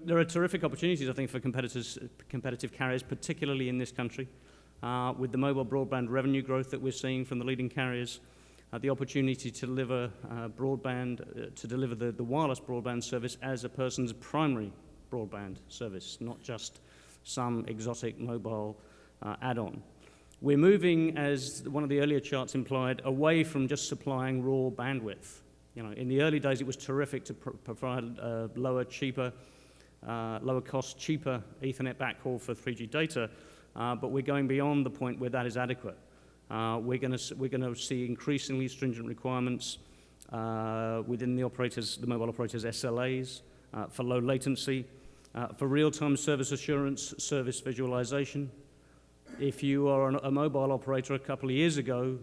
there are terrific opportunities, I think, for competitive carriers, particularly in this country. With the mobile broadband revenue growth that we're seeing from the leading carriers, the opportunity to deliver the wireless broadband service as a person's primary broadband service, not just some exotic mobile add-on. We're moving, as one of the earlier charts implied, away from just supplying raw bandwidth. You know, in the early days, it was terrific to provide lower cost, cheaper Ethernet backhaul for 3G data, but we're going beyond the point where that is adequate. We're going to see increasingly stringent requirements within the mobile operators' SLAs for low latency, for real-time service assurance, service visualization. If you are a mobile operator a couple of years ago,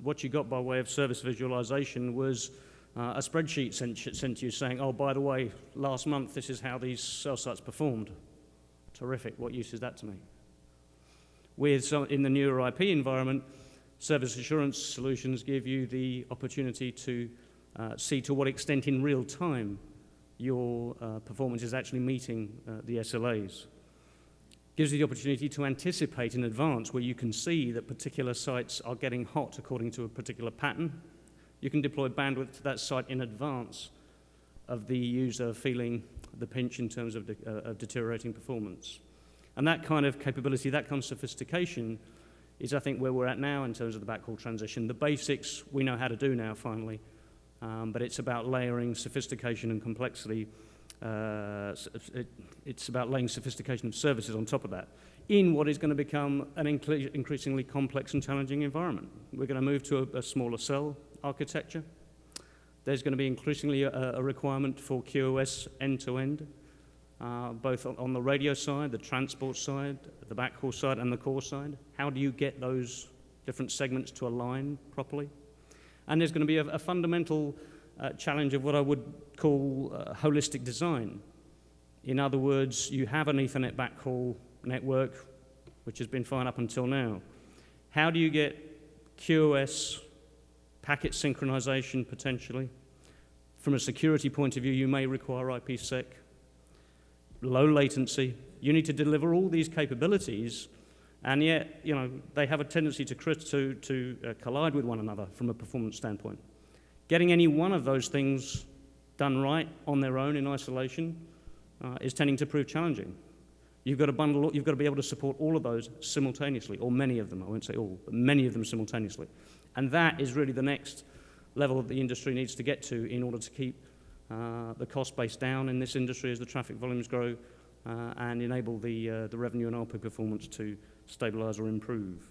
what you got by way of service visualization was a spreadsheet sent to you saying, oh, by the way, last month this is how these cell sites performed. Terrific. What use is that to me? In the newer IP environment, service assurance solutions give you the opportunity to see to what extent in real time your performance is actually meeting the SLAs. Gives you the opportunity to anticipate in advance where you can see that particular sites are getting hot according to a particular pattern. You can deploy bandwidth to that site in advance of the user feeling the pinch in terms of deteriorating performance. And that kind of capability, that kind of sophistication is, I think, where we're at now in terms of the backhaul transition. The basics we know how to do now, finally, but it's about layering sophistication and complexity. It's about laying sophistication of services on top of that in what is going to become an increasingly complex and challenging environment. We're going to move to a smaller cell architecture. There's going to be increasingly a requirement for QoS end-to-end, both on the radio side, the transport side, the backhaul side, and the core side. How do you get those different segments to align properly? And there's going to be a fundamental challenge of what I would call holistic design. In other words, you have an Ethernet backhaul network, which has been fine up until now. How do you get QoS, packet synchronization potentially? From a security point of view, you may require IPsec, low latency. You need to deliver all these capabilities, and yet, you know, they have a tendency to collide with one another from a performance standpoint. Getting any one of those things done right on their own in isolation is tending to prove challenging. You've got to you've got to be able to support all of those simultaneously, or many of them. I won't say all, but many of them simultaneously. And that is really the next level that the industry needs to get to in order to keep the cost base down in this industry as the traffic volumes grow and enable the revenue and ARPU performance to stabilize or improve.